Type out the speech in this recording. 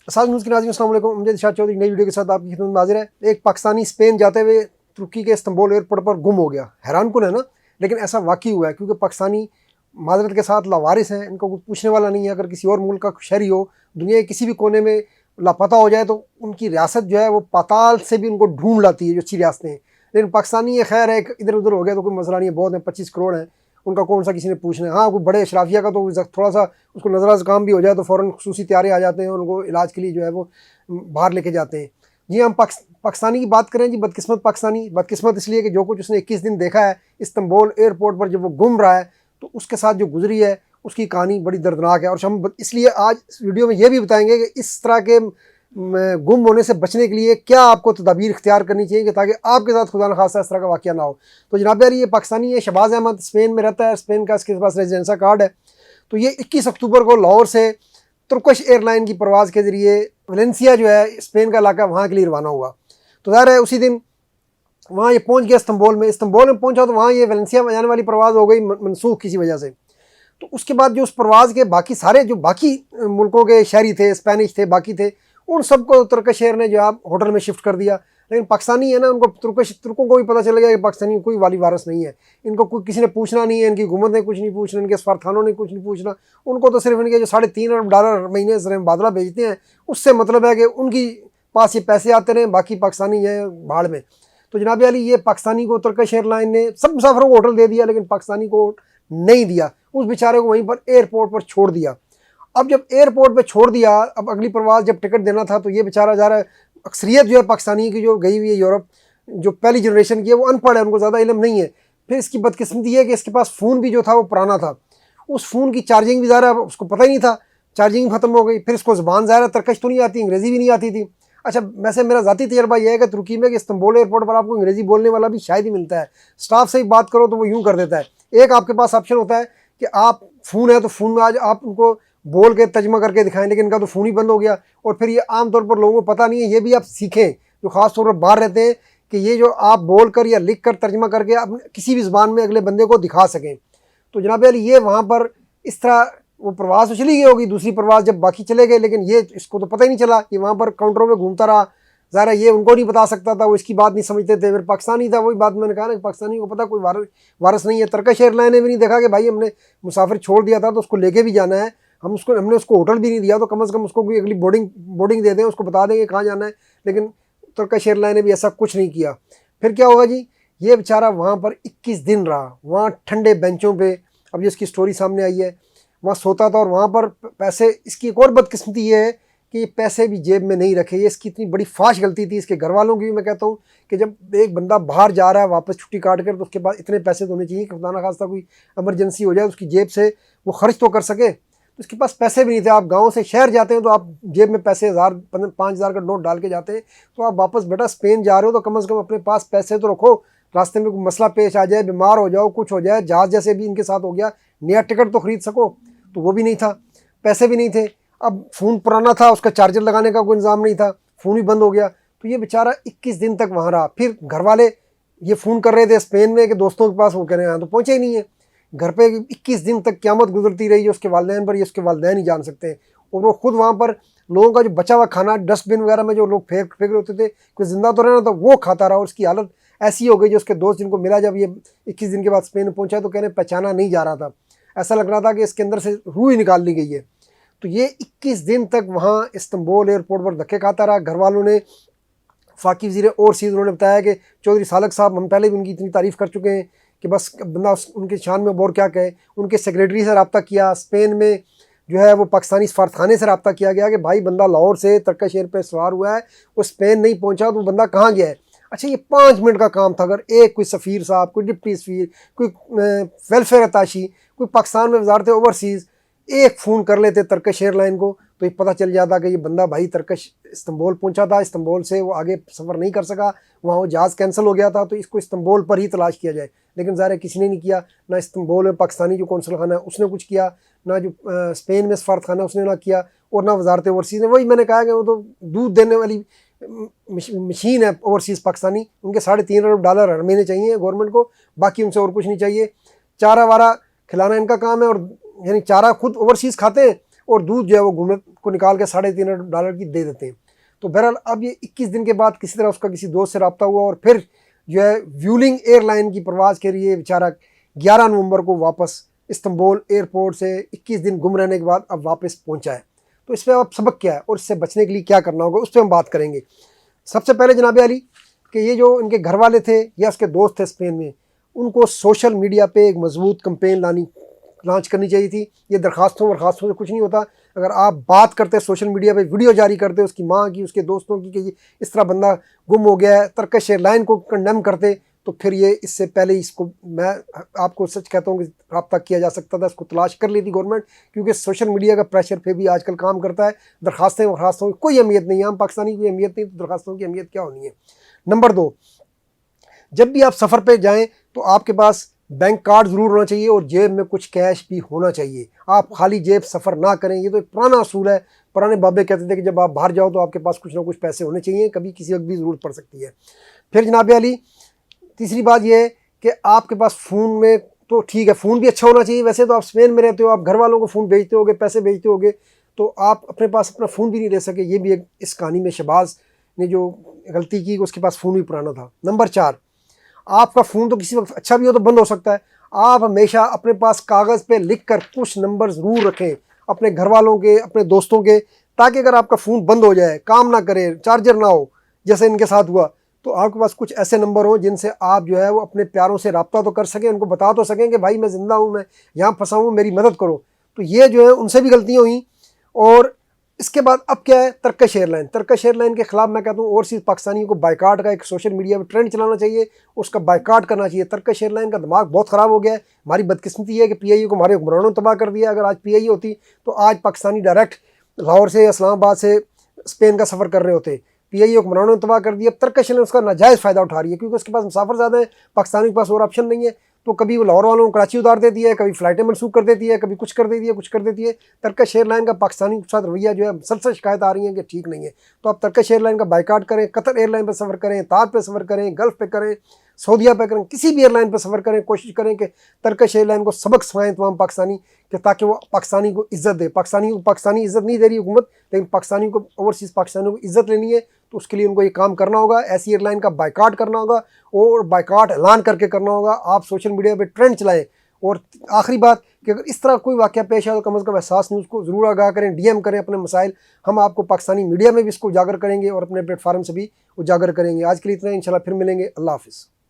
असाद news के नाज़रीन अस्सलाम वालेकुम। अमजद इरशाद चौधरी नई वीडियो के साथ आपकी खिदमत में हाजिर है। एक पाकिस्तानी स्पेन जाते हुए तुर्की के इस्तांबुल एयरपोर्ट पर गुम हो गया। हैरानकुन है ना, लेकिन ऐसा वाकई हुआ है क्योंकि पाकिस्तानी माजरत के साथ लावारिस हैं, इनको कोई पूछने वाला नहीं है। अगर किसी और मुल्क का शहरी हो, दुनिया के किसी भी कोने में लापता हो जाए तो उनकी रियासत जो है वो पाताल से भी उनको ढूंढ लाती है, जो अच्छी रियासतें हैं। लेकिन पाकिस्तानी ये खैर है, इधर उधर हो गया तो कोई मसला नहीं है, बहुत है, 25 करोड़ हैं, उनका कौन सा किसी ने पूछना है। हाँ, कोई बड़े अशराफिया का तो थोड़ा सा उसको नजर काम भी हो जाए तो फ़ौरन खुसूसी तैयारी आ जाते हैं, उनको इलाज के लिए जो है वो बाहर लेके जाते हैं। जी, हम पाकिस्तानी की बात करें जी, बदकिस्मत पाकिस्तानी, बदकिस्मत इसलिए कि जो कुछ उसने 21 दिन देखा है इस्तांबुल एयरपोर्ट पर जब वो गुम रहा है, तो उसके साथ जो गुजरी है उसकी कहानी बड़ी दर्दनाक है। और हम इसलिए आज इस वीडियो में ये भी बताएंगे कि इस तरह के गुम होने से बचने के लिए क्या आपको तदाबीर इख्तियार करनी चाहिए कि ताकि आपके साथ खुदा न खासा इस तरह का वाक़या ना हो। तो जनाब यार, ये पाकिस्तानी है, शहबाज अहमद, स्पेन में रहता है, स्पेन का इसके पास रेजिडेंसा कार्ड है। तो ये 21 अक्टूबर को लाहौर से तुर्किश एयरलाइन की परवाज़ के ज़रिए वलेंसिया जो है स्पेन का इलाका, वहाँ के लिए रवाना हुआ। तो ज़ाहिर है उसी दिन वहाँ ये पहुँच गया इस्तांबुल में पहुँचा तो वहाँ ये वलेंसिया में जाने वाली परवाज़ हो गई मनसूख किसी वजह से। तो उसके बाद जो उस परवाज़ के बाकी सारे जो बाकी मुल्कों के शहरी थे, स्पेनिश थे, बाकी थे, उन सबको तुर्किश एयर ने जो आप होटल में शिफ्ट कर दिया। लेकिन पाकिस्तानी है ना, उनको तुर्कों को भी पता चल गया कि पाकिस्तानी कोई वाली वारस नहीं है, इनको कोई किसी ने पूछना नहीं है, इनकी हुकूमत ने कुछ नहीं पूछना, इनके सफारतखानों ने कुछ नहीं पूछना। उनको तो सिर्फ इनके जो $3.5 अरब महीने से मुबादला भेजते हैं उससे मतलब है कि उनकी पास ये पैसे आते रहे, बाकी पाकिस्तानी है भाड़ में। तो जनाब अली, ये पाकिस्तानी को तुर्किश एयरलाइन ने सब मुसाफिरों को होटल दे दिया, लेकिन पाकिस्तानी को नहीं दिया, उस बेचारे को वहीं पर एयरपोर्ट पर छोड़ दिया। अब जब एयरपोर्ट पे छोड़ दिया, अब अगली परवाज़ जब टिकट देना था तो ये बेचारा जा रहा है। अक्सरियत जो है पाकिस्तानी की जो गई हुई है यूरोप, जो पहली जनरेशन की है, वो अनपढ़ है, उनको ज़्यादा इल्म नहीं है। फिर इसकी बदकिस्मती है कि इसके पास फ़ोन भी जो था वो पुराना था, उस फ़ोन की चार्जिंग भी ज़्यादा उसको पता ही नहीं था, चार्जिंग ख़त्म हो गई। फिर इसको ज़बान ज़्यादा तर्कश तो नहीं आती, अंग्रेज़ी भी नहीं आती थी। अच्छा, वैसे मेरा ज़ाती तजर्बा यह है कि तुर्की में कि इस्तांबुल एयरपोर्ट पर आपको अंग्रेज़ी बोलने वाला भी शायद ही मिलता है। स्टाफ से ही बात करो तो वो यूँ कर देता है। एक आपके पास ऑप्शन होता है कि आप फ़ोन है तो फ़ोन में आज आप उनको बोल के तर्जमा करके दिखाएं, लेकिन इनका तो फ़ोन ही बंद हो गया। और फिर ये आमतौर पर लोगों को पता नहीं है, ये भी आप सीखें जो ख़ास तौर पर बाहर रहते हैं, कि ये जो आप बोल कर या लिख कर तर्जमा करके आप किसी भी ज़बान में अगले बंदे को दिखा सकें। तो जनाब अली, ये वहाँ पर इस तरह वो प्रवास तो चली गई होगी, दूसरी प्रवास जब बाकी चले गए, लेकिन ये इसको तो पता ही नहीं चला, ये वहाँ पर काउंटरों में घूमता रहा। ज़ाहिर है ये उनको नहीं बता सकता था, वो इसकी बात नहीं समझते थे। फिर पाकिस्तानी था, वही बात मैंने कहा ना, पाकिस्तानी को पता कोई वारस नहीं है। तुर्किश एयरलाइन ने भी नहीं देखा कि भाई हमने मुसाफिर छोड़ दिया था तो उसको लेके भी जाना है, हमने उसको होटल भी नहीं दिया, तो कम से कम उसको कोई अगली बोर्डिंग दे दें, उसको बता देंगे कहाँ जाना है। लेकिन तुर्किश एयरलाइन ने भी ऐसा कुछ नहीं किया। फिर क्या होगा जी, ये बेचारा वहाँ पर 21 दिन रहा, वहाँ ठंडे बेंचों पर, अब ये इसकी स्टोरी सामने आई है, वहाँ सोता था। और वहाँ पर पैसे, इसकी एक और बदकिस्मती ये है कि पैसे भी जेब में नहीं रखे। ये इसकी इतनी बड़ी फाश गलती थी, इसके घर वालों की भी। मैं कहता हूँ कि जब एक बंदा बाहर जा रहा है वापस छुट्टी काट कर, तो उसके पास इतने पैसे तो होने चाहिए कि खुदा ना खास्ता कोई इमरजेंसी हो जाए उसकी जेब से वो खर्च तो कर सके। तो उसके पास पैसे भी नहीं थे। आप गाँव से शहर जाते हैं तो आप जेब में पैसे 5,000 का नोट डाल के जाते हैं। तो आप वापस बेटा स्पेन जा रहे हो तो कम से कम अपने पास पैसे तो रखो, रास्ते में कोई मसला पेश आ जाए, बीमार हो जाओ, कुछ हो जाए, जहाज़ जैसे भी इनके साथ हो गया, नया टिकट तो खरीद सको। तो वो भी नहीं था, पैसे भी नहीं थे। अब फ़ोन पुराना था, उसका चार्जर लगाने का कोई इंतज़ाम नहीं था, फ़ोन भी बंद हो गया। तो ये बेचारा 21 दिन तक वहाँ रहा। फिर घर वाले ये फ़ोन कर रहे थे स्पेन में कि दोस्तों के पास, वो कह रहे हैं यहाँ तो पहुँचे ही नहीं है। घर पे 21 दिन तक क़यामत गुजरती रही है उसके वालिदैन पर, ये उसके वालिदैन ही जान सकते हैं। और वो खुद वहाँ पर लोगों का जो बचा हुआ खाना डस्टबिन वगैरह में जो लोग फेंक रहे होते थे, कोई ज़िंदा तो रहना था, वो खाता रहा। और उसकी हालत ऐसी हो गई, जो उसके दोस्त जिनको मिला जब ये 21 दिन के बाद स्पेन में पहुँचा, तो कहने पहचाना नहीं जा रहा था, ऐसा लग रहा था कि इसके अंदर से रूह ही निकाल ली गई है। तो ये 21 दिन तक वहाँ इस्तांबुल एयरपोर्ट पर धक्के खाता रहा। घर वालों ने, फाकी वज़ीर ओवरसीज़, उन्होंने बताया कि चौधरी सालक साहब, हम पहले भी उनकी इतनी तारीफ़ कर चुके हैं कि बस बंदा उनके शान में और क्या कहे। उनके सेक्रेटरी से रब्ता किया, स्पेन में जो है वो पाकिस्तानी सफारतखाने से रब्ता किया गया कि भाई बंदा लाहौर से तुर्किश एयर पर सवार हुआ है, वो स्पेन नहीं पहुँचा, तो बंदा कहाँ गया है। अच्छा, ये 5 मिनट का काम था। अगर एक कोई सफ़ीर साहब, कोई डिप्टी सफ़ीर, कोई वेलफेयर अताशी, कोई पाकिस्तान में वजारत ओवरसीज़ एक फ़ोन कर लेते तुर्किश एयरलाइन को, तो ये पता चल जाता कि ये बंदा भाई तुर्किश इस्तांबुल पहुंचा था, इस्तांबुल से वो आगे सफ़र नहीं कर सका, वहाँ वो जहाज़ कैंसिल हो गया था, तो इसको इस्तांबुल पर ही तलाश किया जाए। लेकिन ज़ाहिर है किसी ने नहीं किया, ना इस्तांबुल में पाकिस्तानी जो कौंसल खाना है उसने कुछ किया, ना जो स्पेन में सफारत खाना उसने ना किया, और ना वजारत ओवरसीज़ ने। वही मैंने कहा कि वो तो दूध देने वाली मशीन है ओवरसीज़ पाकिस्तानी, उनके $3.5 अरब हर महीने चाहिए गवर्नमेंट को, बाकी उनसे और कुछ नहीं चाहिए। चारा वारा खिलाना इनका काम है, और यानी चारा खुद ओवरसीज़ खाते हैं और दूध जो है वो घूमे को निकाल के $3.5 की दे देते हैं। तो बहरहाल अब ये 21 दिन के बाद किसी तरह उसका किसी दोस्त से रब्ता हुआ और फिर जो है व्यूलिंग एयरलाइन की परवाज़ के लिए बेचारा 11 नवंबर को वापस इस्तांबुल एयरपोर्ट से 21 दिन गुम रहने के बाद अब वापस पहुंचा है। तो इस पर अब सबक क्या है और इससे बचने के लिए क्या करना होगा उस पर हम बात करेंगे। सबसे पहले जनाब अली कि ये जो इनके घर वाले थे या उसके दोस्त थे स्पेन में, उनको सोशल मीडिया पे एक मजबूत कैंपेन लॉन्च करनी चाहिए थी। ये दरखास्तों से कुछ नहीं होता। अगर आप बात करते सोशल मीडिया पे, वीडियो जारी करते उसकी माँ की, उसके दोस्तों की कि ये इस तरह बंदा गुम हो गया है, टर्किश एयरलाइन को कंडेम करते, तो फिर ये इससे पहले इसको, मैं आपको सच कहता हूँ कि रब्ता किया जा सकता था, इसको तलाश कर ली थी गवर्नमेंट, क्योंकि सोशल मीडिया का प्रेशर फिर भी आजकल काम करता है। दरखास्तों की कोई अहमियत नहीं है, हम पाकिस्तानी की अहमियत नहीं, तो दरखास्तों की अहमियत क्या होनी है। नंबर 2, जब भी आप सफ़र पे जाएं तो आपके पास बैंक कार्ड ज़रूर होना चाहिए और जेब में कुछ कैश भी होना चाहिए। आप खाली जेब सफ़र ना करें, ये तो एक पुराना असूल है। पुराने बाबे कहते थे कि जब आप बाहर जाओ तो आपके पास कुछ ना कुछ पैसे होने चाहिए, कभी किसी वक्त भी ज़रूरत पड़ सकती है। फिर जनाब अली तीसरी बात यह है कि आपके पास फ़ोन में तो ठीक है, फ़ोन भी अच्छा होना चाहिए। वैसे तो आप स्पेन में रहते हो, आप घर वालों को फ़ोन भेजते होगे, पैसे भेजते होगे, तो आप अपने पास अपना फ़ोन भी नहीं ले सके। ये भी एक इस कहानी में शहबाज ने जो गलती की, उसके पास फ़ोन भी पुराना था। नंबर 4, आपका फ़ोन तो किसी वक्त अच्छा भी हो तो बंद हो सकता है। आप हमेशा अपने पास कागज़ पे लिख कर कुछ नंबर ज़रूर रखें अपने घर वालों के, अपने दोस्तों के, ताकि अगर आपका फ़ोन बंद हो जाए, काम ना करे, चार्जर ना हो, जैसे इनके साथ हुआ, तो आपके पास कुछ ऐसे नंबर हो जिनसे आप जो है वो अपने प्यारों से रब्ता तो कर सकें, उनको बता तो सकें कि भाई मैं ज़िंदा हूँ, मैं यहाँ फंसा हूँ, मेरी मदद करो। तो ये जो है उनसे भी गलतियाँ हुई। और इसके बाद अब क्या है, टर्किश एयरलाइन के ख़िलाफ़ मैं कहता हूँ ओवरसीज़ पाकिस्तानियों को बाइकाट का एक सोशल मीडिया पर ट्रेंड चलाना चाहिए, उसका बाइकाट करना चाहिए। टर्किश एयरलाइन का दिमाग बहुत ख़राब हो गया है। हमारी बदकिस्मती है कि PIO को हमारे हुक्मरानों ने तबाह कर दिया। अगर आज PIO होती तो आज पाकिस्तानी डायरेक्ट लाहौर से, इस्लामाबाद से स्पेन का सफ़र कर रहे होते। PIO हुक्मरानों ने तबाह कर दिया। टर्किश एयरलाइन उसका नाजायज़ फ़ायदा उठा रही है, क्योंकि उसके पास मुसाफिर ज़्यादा है, पाकिस्तानी के पास और ऑप्शन नहीं है। तो कभी वो लाहौर वालों को कराची उतार देती है, कभी फ़्लाइटें मनसूख कर देती है, कभी कुछ कर देती है, कुछ कर देती है। टर्किश एयरलाइन का पाकिस्तानी के साथ रवैया जो है मुसलसल शिकायत आ रही है कि ठीक नहीं है। तो आप टर्किश एयरलाइन का बाइकाट करें, कतर एयरलाइन पर सफ़र करें, ताज पे सफ़र करें, गल्फ़ पे करें, सऊदीया पे करें, किसी भी एयरलाइन पर सफ़र करें, कोशिश करें कि टर्किश एयरलाइन को सबक सिखाएं तमाम पाकिस्तानी, कि ताकि वो पाकिस्तानी को इज़्ज़त दे। पाकिस्तानी इज़्ज़त नहीं दे रही हुकूमत, लेकिन पाकिस्तानी को, ओवरसीज़ पाकिस्तानियों को इज़्ज़त लेनी है, तो उसके लिए उनको ये काम करना होगा। ऐसी एयरलाइन का बाइकाट करना होगा और बाइकाट ऐलान करके करना होगा। आप सोशल मीडिया पे ट्रेंड चलाएं। और आखिरी बात कि अगर इस तरह कोई वाक़या पेश आए तो कम अज़ कम एहसास न्यूज़ को ज़रूर आगाह करें, DM करें अपने मसाइल। हम आपको पाकिस्तानी मीडिया में भी इसको उजागर करेंगे और अपने प्लेटफार्म से भी उजागर करेंगे। आज के लिए इतना ही, इंशाल्लाह फिर मिलेंगे। अल्लाह हाफ़िज़।